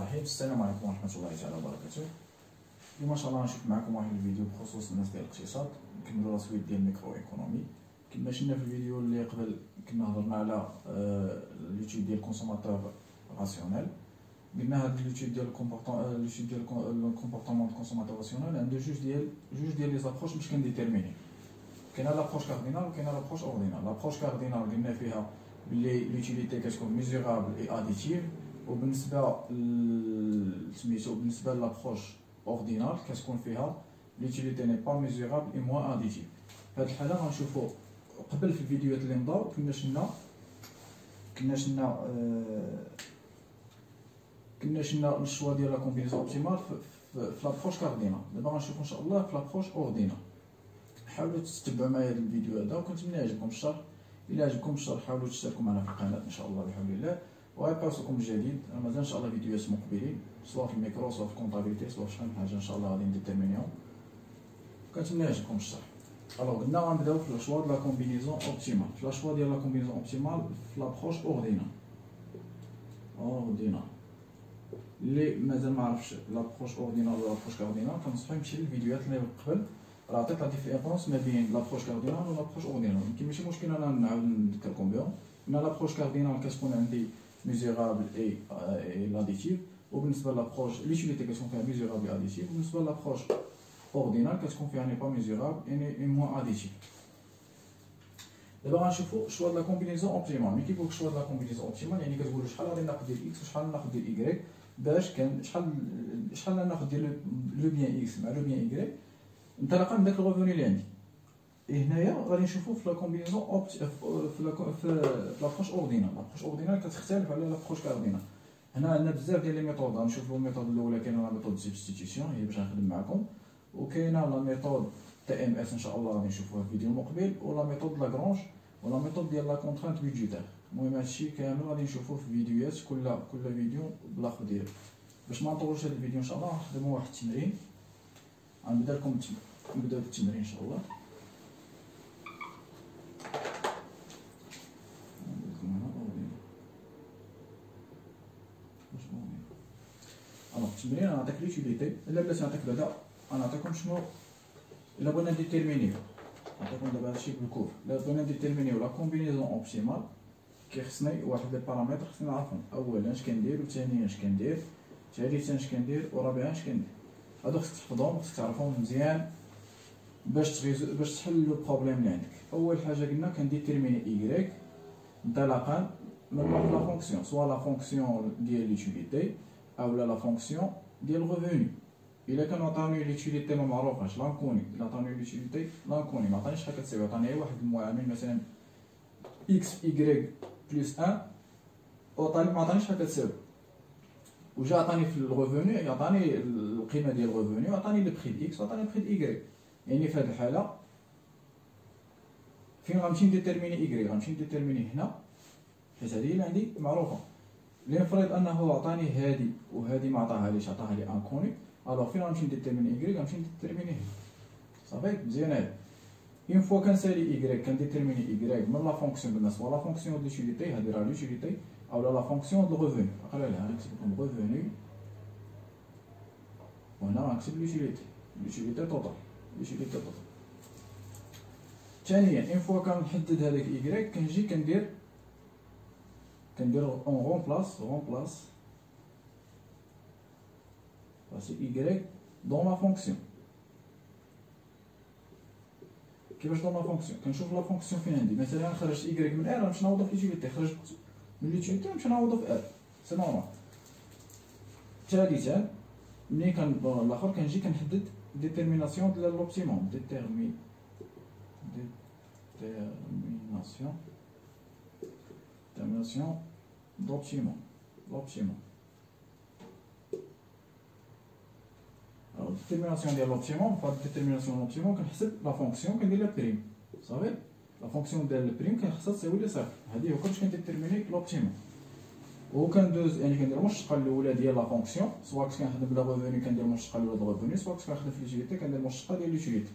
الرحيم. السلام عليكم ورحمة الله تعالى وبركاته. اليوم ان شاء الله غنشوف معكم واحد الفيديو بخصوص الناس ديال الاقتصاد، نكملوا التسويق ديال الميكرو ايكونومي. كما شفنا في الفيديو اللي قبل كنا هضرنا على اليوتيوب ديال الكونسوماتور راسيونيل. قلنا هاد اليوتيوب ديال الكومبورتمون دو كونسوماتور راسيونيل عنده جوج ديال لي زابروش باش كنديتيرميني. كاينه لابروش كاردينال وكاينه لابروش اوردينال. لابروش كاردينال قلنا فيها بلي لوتيليتي كتكون ميزورابل اي اديتيف، وبالنسبه سميتو بالنسبه لابروش اوردينال كتكون فيها لوتيليتي ني با ميزورابل اي موان اديتيف. في هذه الحاله غنشوفوا قبل في الفيديوهات اللي مضاو كنا شنا الشوا ديال لا كومبينيزون اوبتيمال في لابروش كاردينال. دابا غنشوفوا ان شاء الله في لابروش اوردينال. حاولوا تتبعوا معايا هذا الفيديو هذا، وكنتمنى يعجبكم الشرح. الا عجبكم الشرح حاولوا تشتركوا معنا في القناه ان شاء الله بحول الله، وغيبقاوكم الجديد. مازال ان شاء الله فيديوهات مقبلين سواء في الميكرو سواء في الكونطابيليتي سواء في شحال من حاجه ان شاء الله غادي نديتيرمينيهم. كنتمنى يعجبكم الشرح. قلنا غنبداو في الشوا ديال لا كومبينيزون اوبتيمال. في الشوا ديال لا كومبينيزون اوبتيمال في لابروش اوردينال اللي مازال ما عرفش لابروش اوردينال ولا لابروش كاردينال كنصحو يمشي للفيديوهات اللي قبل. راه عطيت لا ديفيرونس ما بين لابروش كاردينال و لابروش اوردينال، يمكن ماشي مشكل انا نعاود نذكركم بهم. ان لابروش كاردينال كتكون عندي ميزورابل اي لاديتيف، وبالنسبه لابروش ليوتيليتي كتكون فيها ميزورابل اديتيف، وبالنسبه لابروش اوردينال كتكون فيها ني با ميزورابل اي موان اديتيف. دابا غنشوفوا شوا د لا كومبينيزون اوبتيمال. ملي كيقول لك شوا د لا كومبينيزون اوبتيمال يعني كتقول شحال غادي ناخذ ديال اكس وشحال ناخذ ديال ايكغيك، باش كان شحال ناخذ ديال لو بيان اكس مع لو بيان ايكغيك انطلاقا من داك الغوفوني اللي عندي. هنايا غادي نشوفوا في لا كومبينيزون في لابروش اوردينال. لابروش اوردينال كتختلف على لابروش كاردينال. هنا عندنا بزاف ديال لي ميثود. غنشوفوا الميثود الاولى كاينه لا ميثود سبستيتيوشن هي باش نخدم معكم، وكاينه لا ميثود تي ام اس ان شاء الله غادي نشوفوها في الفيديو المقبل، ولا ميثود لاغرانج، ولا ميثود ديال لا كونترانت بيدجيتير. المهم هادشي كامل غادي نشوفوه في فيديوهات كل فيديو بلاصه ديالو. باش ما نطولوش هذا الفيديو ان شاء الله نخدموا واحد التمرين. غنبدا لكم نبداو بالتمرين ان شاء الله. التمرين غنعطيك ليوتيليتي. الا بلاتي نعطيك بعدا غنعطيكم شنو الا بغينا ديتيرمينيو. نعطيكم دابا هادشي بالكور. الا بغينا ديتيرمينيو لا كومبينيزون اوبتيمال كيخصني واحد لي بارامتر خصني نعرفهم. اولا اش كندير، وثانيا اش كندير، ثالثا اش كندير، ورابعا اش كندير. هادو خصك تحفظهم وخصك تعرفهم مزيان باش تحل لو بروبليم اللي عندك. اول حاجه قلنا كنديتيرميني ايكغيك انطلاقا من لا فونكسيون، سوا لا فونكسيون ديال ليوتيليتي او لا فونكسيون ديال الريفوني. الا كانوا عطاوني ليوتيليتي ما معروفاش لانكوني، الا عطاوني ليوتيليتي لانكوني ما عطانيش شحال كتساوي، عطاني غير واحد المعامل مثلا اكس في ايكغيك بلس 1 وعطاني ما عطانيش شحال كتساوي، وجا عطاني في الريفوني يعطاني القيمه ديال الريفوني وعطاني لو بري دي اكس وعطاني بري دي ايكغيك. يعني في هذه الحاله فين غنمشي نديتيرميني ايكغيك؟ غنمشي نديتيرميني هنا حيت هذه اللي عندي معروفه. لنفرض انه عطاني هذه وهذه ما عطاهاليش، عطاها لي انكوني، الوغ فين غنمشي نديتيرميني ايكغيك؟ غنمشي نديتيرميني هنا. صافي مزيان. هذا اون فوا كنسالي ايكغيك كنديتيرميني ايكغيك من لا فونكسيون قلنا سوا لا فونكسيون دو لوتيليتي هذه راه لوتيليتي او لا فونكسيون دو ريفوني. قرا لها غنكتب لكم ريفوني وهنا غنكتب لوتيليتي توتال. ثانيا اون فوا كنحدد هذاك ايكغيك كنجي كندير اون رومبلاس باسي ايكغيك دون لا فونكسيون. كيفاش دون لا فونكسيون؟ كنشوف لا فونكسيون فين عندي. مثلا خرجت ايكغيك من ار غنمشي نعوضو في لوتيليتي، خرجت من لوتيليتي غنمشي نعوضو في ار، سي نورمال. ثالثا ملي الاخر كنجي كنحدد ديتيرميناسيون ديال لوبتيموم. ديتيرميناسيون d'optimum. Alors détermination ديال l'optimum، فهاد الديتيرميناسيون لوبتيموم كنحسب لا فونكسيون كندير لها بريم. صافي لا فونكسيون ديال البريم كنخصها تساوي لي صفر. هادي هو كلشي كنديتيرميني لوبتيموم. وكندوز يعني كندير المشتقه الاولى ديال لا فونكسيون، سواء كنت كنخدم بلا ريفوني كندير المشتقه الاولى ديال ريفوني، سواء كنت كنخدم في لوتيليتي كندير المشتقه ديال لوتيليتي.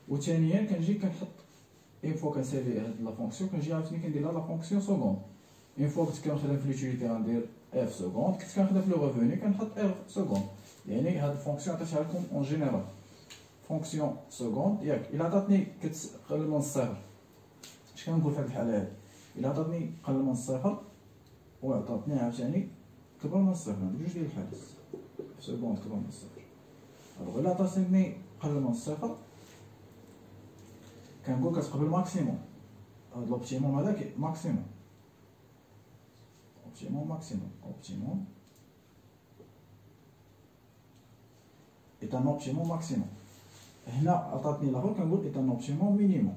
وثانيا كنجي كنحط اون فوا كنسالي هاد لا فونكسيون كنجي عاوتاني كندير لها لا فونكسيون سكوند. اون فوا كنت كنخدم في لوتيليتي غندير اف سكوند. كنت كنخدم في لو ريفوني كنحط اف سكوند، يعني هاد الفونكسيون عطيتها لكم اون جينيرال فونكسيون سكوند ياك. الا عطاتني كتقل من الصفر، اش كنقول في هاد الحاله هادي؟ الا عطاتني قل من الصفر وعطاتني عاوتاني كبر من الصفر، عندي جوج ديال الحالات اف سكوند كبر من الصفر. الوغ الا عطاتني قل من الصفر كنقول كتقبل ماكسيموم. هاد لوبتيموم هذا ماكسيموم، اوبتيموم ماكسيموم، اوبتيموم est un optimum maximum. هنا عطاتني الاخر كنقول est un optimum minimum.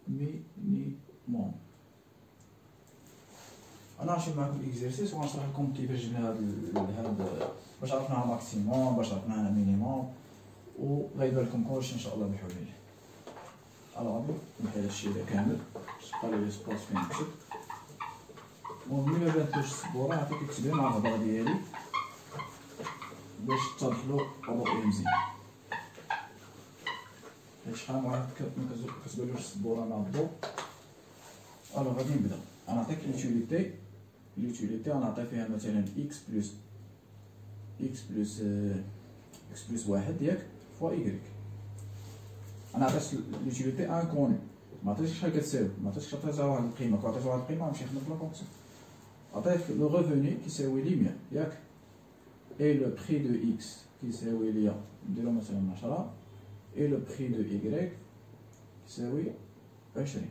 مينيموم. انا غنشوف معكم الاكزرسيس وغنشرح لكم كيفاش جبنا هاد باش عرفناها ماكسيموم، باش عرفناها مينيموم، وغيبان لكم كلشي ان شاء الله بحول الله. الوغ غادي نحل هادشي هذا كامل، تبقى لي سباس فين نكتب. وملي ما بانتلوش السبوره عطيك كتبها مع الهضره ديالي باش تتضحلو الرؤيه مزيان. حيت شحال من واحد كتبانلوش السبوره مع الضوء. الوغ غادي نبدا. غنعطيك لوتيليتي غنعطي فيها مثلا اكس بلس واحد ياك فوا إيكغيك. انا عطيت لوتيليتي انكوني، ما عطيتش شحال كتساوي، ما عطيتش عطيتها واحد القيمه، كون عطيتها واحد القيمه غنمشي نخدم في لا فونكسيون. عطيتك لو ريفوني كيساوي لي 100 ياك، اي لو بري دو اكس كيساوي ليا نديرو مثلا 10، اي لو بري دو إيكغيك كيساوي 20.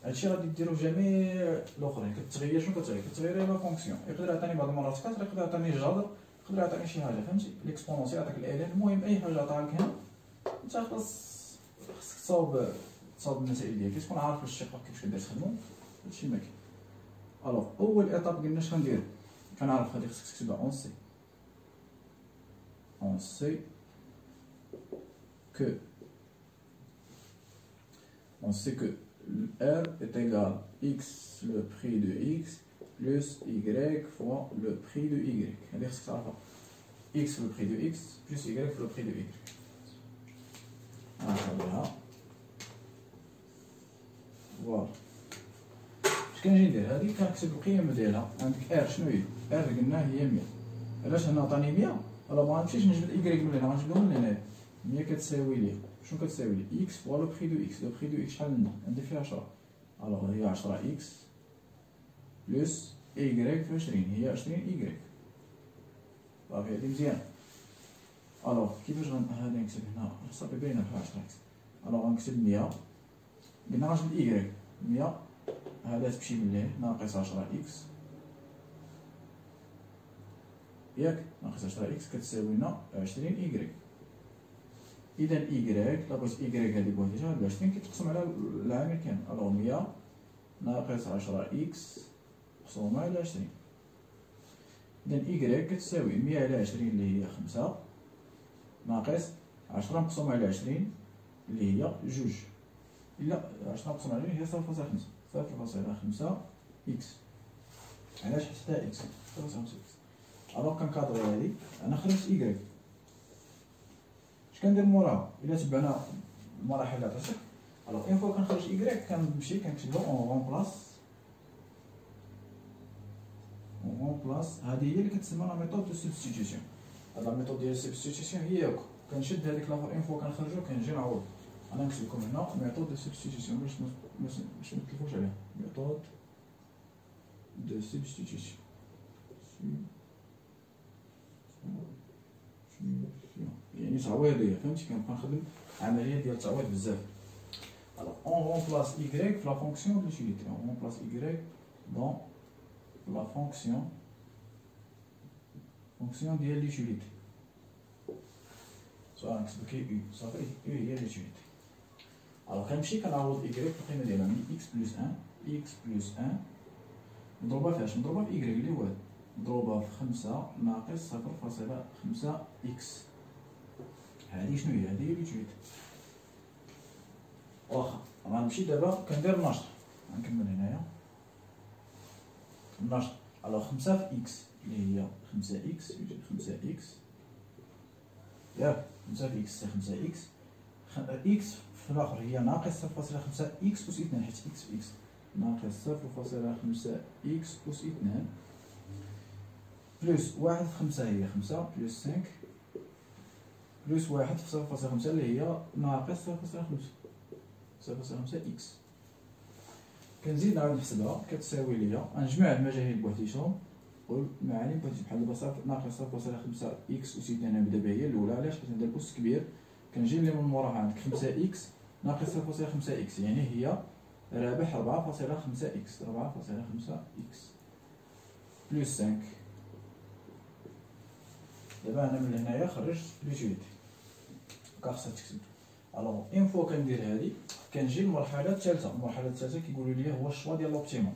هادشي غادي ديرو جميع الاخرين. كتغير شنو كتغير؟ كتغير لا فونكسيون. يقدر يعطيني بعض المرات كتر، يقدر يعطيني جذر، يقدر يعطيني شي حاجه، فهمتي؟ ليكسبونونسيال يعطيك الالين. المهم اي حاجه عطاها لك هنا انت خاصك تصاوب المسائل ديالك، تكون عارف الشقه كيفاش كدير تخدمو. هادشي ما كاين. الوغ اول ايطاب قلنا اش غندير؟ كنعرف هادي خصك تكتبها اون سي que R est égal à x le prix de x plus y fois le prix de y. C'est-à-dire que ça va x le prix de x plus y le prix de y. Voilà. اش كنجي ندير؟ هادي كنكتب القيم ديالها. عندك R شنو هي؟ R قلنا هي 100. علاش هنا عطاني 100؟ راه ما غنمشيش نجبد y من هنا، غنجبدهم من هنايا. 100 كتساوي لي شنو كتساوي لي؟ اكس فوا لو بري دو اكس. لو بري دو اكس شحال عندي فيها 10. الوغ هي 10 اكس بلس ايكغيك في 20 هي 20 ايكغيك. صافي هادي مزيان. الوغ كيفاش هادي نكتب هنا صافي باينه بحال 10 اكس. الوغ غنكتب 100، قلنا غنجبد ايكغيك 100 هذا تمشي من ليه ناقص 10 اكس ياك، ناقص 10 اكس كتساوي لنا 20 ايكغيك. اذا ايكغيك لا بغيت ايكغيك هادي بوحديتها هاد 20 كيتقسم على العامل كامل. الوغ 100 ناقص 10 اكس مقسومه على 20. اذا ايكغيك كتساوي 100 على 20 اللي هي 5 ناقص 10 مقسومه على 20 اللي هي 2. لا 10 مقسومه على 20 هي 0.5 اكس. علاش حسبتها اكس؟ 0.5 اكس. الوغ كنكادري هادي انا خرجت ايكغيك. اش كندير موراها؟ الا تبعنا المراحل اللي عطيتك. الوغ اون فوا كنخرج ايكغيك كنمشي كنكتب له اون رومبلاس. هذه هي اللي كتسمى لا ميثود دو سبستيتيسيون. هاد لا ميثود ديال السبستيتيسيون هي ياك كنشد هذيك لاخر اون فوا كنخرجو كنجي نعوض. انا نكتب لكم هنا ميثود دو سبستيتيسيون باش متلفوش عليها. ميثود دو سبستيتيسيون يعني تعويضيه، فهمتي؟ كنبقى نخدم عمليه ديال التعويض بزاف. الوغ اون رومبلاس y في لا فونكسيون دو لوتيليتي. اون رومبلاس y دون لا فونكسيون ديال لوتيليتي. سواء نكتب كي يو صافي يو هي لوتيليتي. الوغ كنمشي كنعوض y في القيمه ديالها من x بلس 1 نضربها فاش؟ نضربها في y اللي هو نضربها في 5 ناقص 0.5 اكس. هادي شنو هي؟ هادي هي لوتيليتي. واخا غنمشي دابا كندير النشر، غنكمل هنايا النشر. الوغ 5 في اكس اللي هي 5 اكس يوجد 5 اكس ياك. 5 في اكس 5 اكس. اكس في الاخر هي ناقص 0.5 اكس اس 2 حيت اكس في اكس ناقص 0.5 اكس اس 2 بلس 1 في 5 هي 5 بلس 5 بلس 1 في 0.5 اللي هي ناقص 0.5 اكس. كنزيد نعاود نحسبها كتساوي ليا نجمع المجاهيل بوحديتهم والمعالم بوحديتهم بحال دابا ناقص 0.5 اكس اس 2 نبدا بها هي الاولى علاش حيت ندير اس كبير كنجي لي من موراها عندك 5 اكس ناقص 0.5 اكس يعني هي رابح 4.5 اكس 4.5 اكس بلس 5. دابا انا من هنايا خرجت لوتيليتي خاصها تكتب. الوغ اون فوا كندير هادي كنجي للمرحله الثالثه. المرحله الثالثه كيقولوا لي هو الشوا ديال لوبتيمون.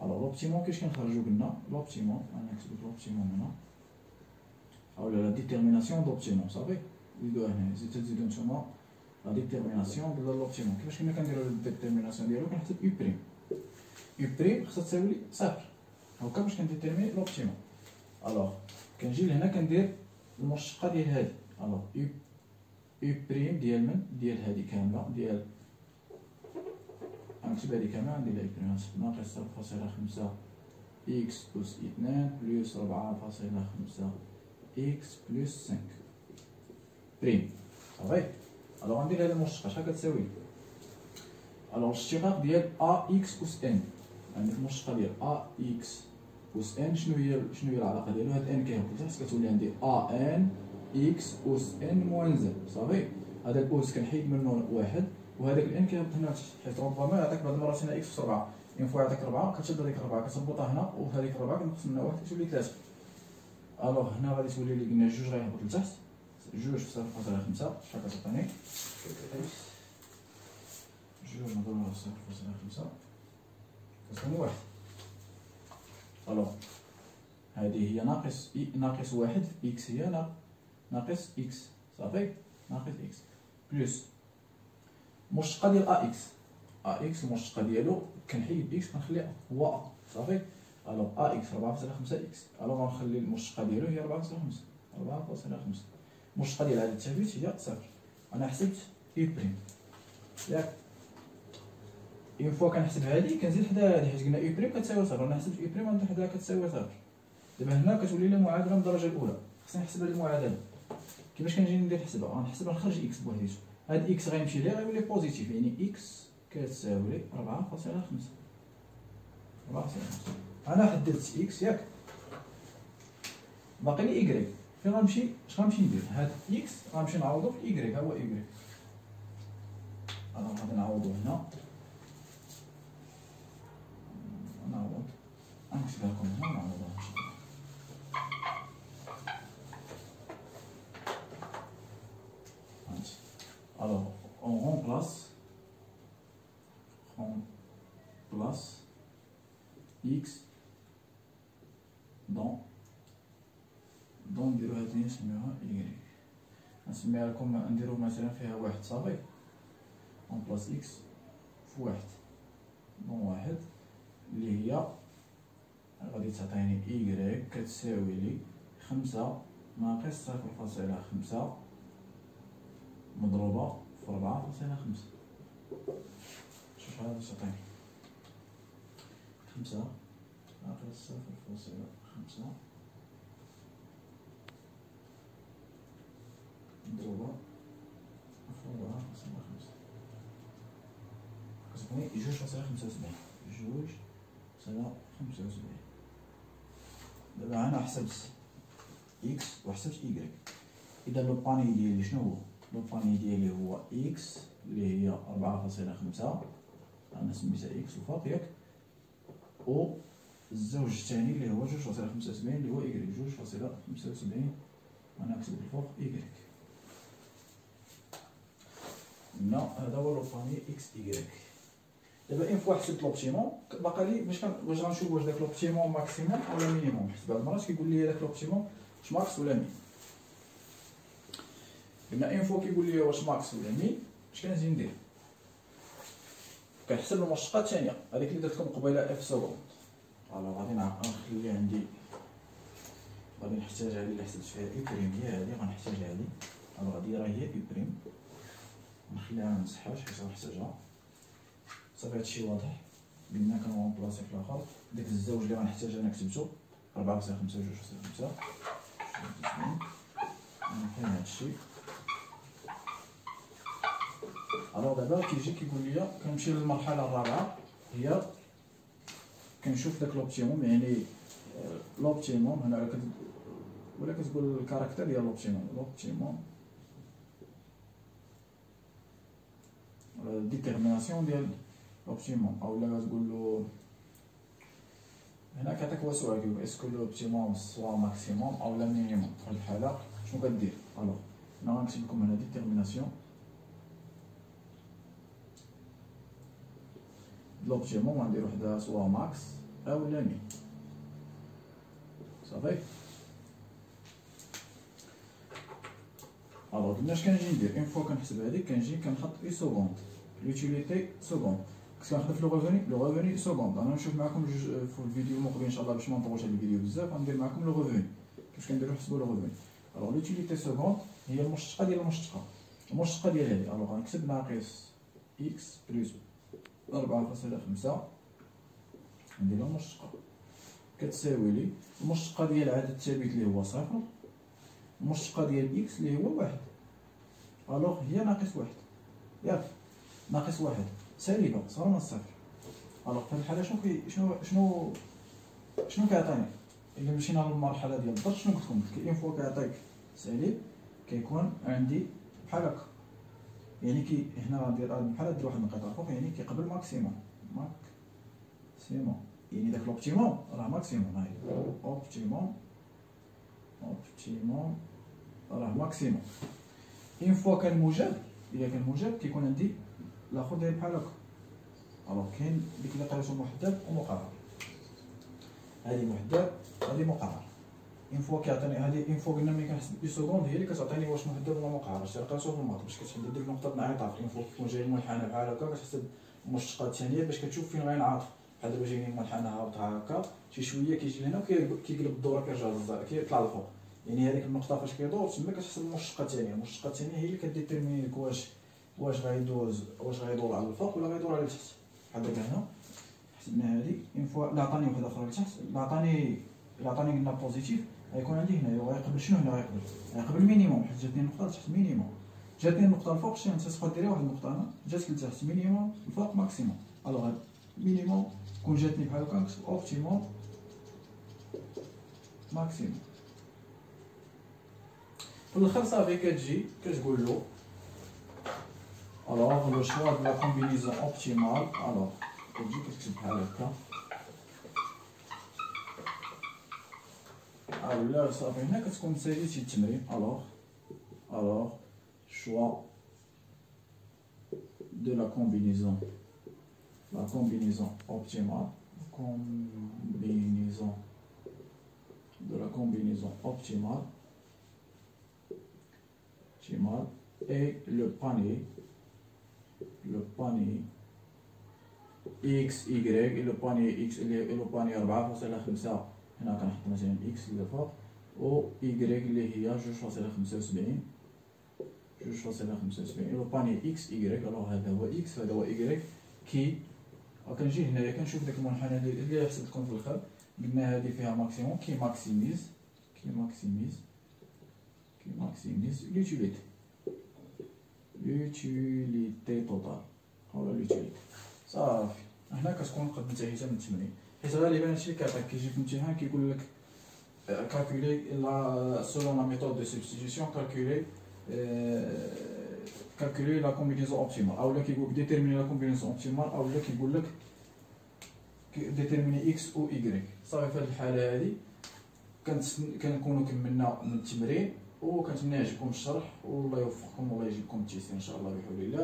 الوغ لوبتيمون كيفاش كنخرجوا قلنا لوبتيمون انا كتبت لوبتيمون هنا اولا لا ديتيرميناسيون دوبتيمون صافي زيدوها هنا تزيدو نتوما لا ديتيرميناسيون ديال لوبتيمون. كيفاش كنا كنديروا الديتيرميناسيون ديالو كنحسب يو بريم. يو بريم خصها تساوي لي صفر هكا باش كنديتيرميني لوبتيمون. الوغ كنجي لهنا كندير المشتقه ديال هادي. الوغ يو بريم ديال من ديال هادي كامله ديال غنكتب هادي كامله ندير لها يو بريم ناقص 0.5 اكس اس 2 بلس 4.5 اكس بلس 5 بريم صافي. الوغ غندير هاد المشتقه شحال كتساوي. الوغ الاشتقاق ديال ا اكس اس ان عندك المشتقه ديال ا اكس اس ان شنو هي العلاقه ديالو. هاد ان كيهبط لتحت كتولي عندي ا ان اكس اس ان موان زد صافي. هذا الاس كنحيد منه واحد وهذاك الان كيهبط هنا تحت حيت ربما يعطيك بعض المرات هنا اكس في 4 اون فوا يعطيك 4 كتشد هذيك 4 كتربطها هنا وهذيك 4 كنقص منها واحد كتولي 3. الوغ هنا غادي تولي لي قلنا جوج غيهبط لتحت جوج في 0.5 شحال كتعطيني جوج مضروبة في 0.5 كتكون واحد. الوغ هذه هي ناقص واحد في اكس هي ناقص اكس صافي ناقص اكس بلس مشتقه ديال ا اكس المشتقه ديالو كنحيد اكس كنخلي هو ا صافي. الوغ ا اكس 4.5 اكس الوغ غنخلي المشتقه ديالو هي 4.5 المشتقه ديال هذا التثبيت هي صفر. انا حسبت يو بريم ياك اون فوا كنحسب هادي كنزيد حدا هادي حيت قلنا يو بريم كتساوي صفر. انا حسبت يو بريم غنزيد حداها كتساوي صفر. دابا هنا كتولي لي معادله من الدرجه الاولى خصني نحسب هاد المعادله. كيفاش كنجي ندير نحسبها غنحسبها نخرج اكس بوحديتو. هاد اكس غيمشي لي غيولي بوزيتيف يعني اكس كتساوي لي 4.5 انا حددت اكس ياك باقي لي ايكغيك فين غنمشي اش غنمشي ندير. هاد اكس غنمشي نعوضو في ايكغيك ها هو ايكغيك. انا غادي نعوضو هنا نعوض غنكتبها لكم هنا ونعوضوها ان شاء الله. هانتي الوغ اون remplace x دون نديرو هادي نسميوها y نسميها لكم نديرو مثلا فيها واحد صافي اون بلاص x في واحد دون واحد اللي هي غادي تعطيني y كتساوي لي 5 ناقص 0.5 مضروبة في 4.5 شوف هذا تعطيني 5 ناقص 0.5 مضروبة في 4.5 كتعطيني 2.75 دابا انا حسبت اكس وحسبت y. اذا لو باني ديالي شنو هو؟ لو باني ديالي هو اكس اللي هي 4.5 انا سميتها اكس وفاق ياك و الزوج الثاني اللي هو 2.75 اللي هو y 2.75 انا نكتب الفوق y. لا هذا هو لو باني اكس y. دابا اون فوا حسبت لوبتيمون باقا لي باش غنشوف واش داك لوبتيمون ماكسيموم ولا مينيموم حيت بعض المرات كيقول لي داك لوبتيمون واش ماكس ولا مين. قلنا اون فوا كيقول لي واش ماكس ولا مين اش كنزيد ندير كنحسب المشتقه الثانيه هذيك اللي درت لكم قبيله اف سكوند. الوغ غادي نخلي عندي غادي نحتاج هذه اللي حسبت فيها اي بريم هي هذه غنحتاج هذه الوغ هذه راه هي اي بريم نخليها منمسحهاش حيت غنحتاجها. صافي هادشي واضح. قلنا كنغومبلاسي في الاخر داك الزوج اللي غنحتاج انا كتبتو 4.5 2.5 غنحل هادشي. الوغ دابا كيجي كيقول لي كنمشي للمرحله الرابعه، هي كنشوف داك لوبتيموم، يعني لوبتيموم هنا ولا كتقول الكاركتير ديال لوبتيموم ديتيرميناسيون ديال لوبتيموم، اولا كتقول له هنا كيعطيك هو سؤال كيقول اسكو لوبتيموم سوا ماكسيموم اولا مينيموم. في هاد الحاله شنو كدير؟ الوغ هنا غنكتب لكم هنا ديتيرميناسيون لوبتيموم، غندير وحده سوا ماكس اولا مين. صافي. الوغ قلنا اش كنجي ندير اون فوا كنحسب هذيك، كنجي كنحط اي سكوند لوتيليتي سكوند، كنت كنخدم في لو ريفوني سكوند. انا نشوف معكم جوج في الفيديو المقبل ان شاء الله باش ما نطولش هذا الفيديو بزاف، غندير معكم لو ريفوني كيفاش كنديرو نحسبو لو ريفوني. الوغ لوتيليتي سكوند هي المشتقه ديال المشتقه ديال هذه. الوغ غنكتب ناقص اكس بلس 4.5 ندير المشتقه كتساوي لي المشتقه ديال عدد ثابت اللي هو صفر، المشتقه ديال اكس اللي هو واحد. الوغ هي ناقص واحد، ياك ناقص واحد سالبه صغر من الصفر. الوغ في هاد الحاله شنو كيعطيني؟ الا مشينا للمرحله ديال الضرب شنو قلت لكم؟ اون فوا كيعطيك سالب كيكون عندي بحال هكا، يعني هنا غندير بحال ندير واحد النقيطه فوق، يعني كيقبل ماكسيموم يعني داك لوبتيموم راه ماكسيموم. هاي اوبتيموم راه ماكسيموم. اون فوا كان موجب، الا كان موجب كيكون عندي الاخر داير بحال هكا. الوغ كاين ديك اللي قريتو محدب ومقرر، هادي محدب هادي مقرر. اون فوا كيعطيني هادي، اون فوا قلنا ملي كنحسب بي سكوند هي اللي كتعطيني واش محدب ولا مقرر. شتي قريتو في الماط باش كتحدد ديك نقطه الانعطاف. اون فوا كيكون جاي المنحنى بحال هكا كتحسب المشتقه الثانيه باش كتشوف فين غينعطف. بحال دابا جايني المنحنى هابطها هكا شي شويه كيجي لهنا وكيقلب الدوره كيرجع للزائر كيطلع للفوق، يعني هذيك النقطه فاش كيدور تما كتحسب المشتقه الثانيه. المشتقه الثانيه هي اللي كديتيرميني لك واش غيدور على الفوق ولا غيدور على التحت. بحال دابا هنا حسبنا هذه اون فوا لا عطاني وحده اخرى لتحت، لا عطاني قلنا بوزيتيف غيكون عندي هنا غيقبل شنو؟ هنا غيقبل مينيموم، حيت جاتني النقطه لتحت مينيموم، جاتني النقطه الفوق شتي انت تبقى ديري واحد النقطه هنا جات لتحت مينيموم، الفوق ماكسيموم. الوغ هاد مينيموم كون جاتني بحال هكا نكتب اوبتيموم ماكسيموم. في الاخر صافي كتجي كتقول له الوغ لو شوا دو لا كومبينيزون اوبتيمال. الوغ كتجي كتكتب بحال هكا ولا صافي هنا كتكون ساليتي التمرين. الوغ شوا دو لا كومبينيزون optimale et le panier x y et le panier x et le panier 4.5 هنا كنحط مثلا x اللي فوق و y اللي هي 2.75 et le panier x y. الوغ هذا هو x هذا هو y كي كنجي هنايا كنشوف داك المنحنى اللي حسبت لكم في الاخر، قلنا هذه فيها ماكسيموم كي ماكسيميز لوتيليتي توتال اولا لوتيليتي. صافي هنا كتكون قد انتهيت من التمرين، حيت غالبا هادشي اللي كيعطيك كيجي في الامتحان كيقول لك كالكولي لا سولون لا ميثود دو سبستيتيوشن كالكولي لا كومبينيزون اوبتيمال، اولا كيقول لك ديتيرميني لا كومبينيزون اوبتيمال، اولا كيقول لك ديتيرميني اكس و ايكغيك. صافي في هذه الحاله هذه كنكونوا كملنا من التمرين، وكنتمنى يعجبكم الشرح والله يوفقكم والله يجيبكم التيسير ان شاء الله بحول الله.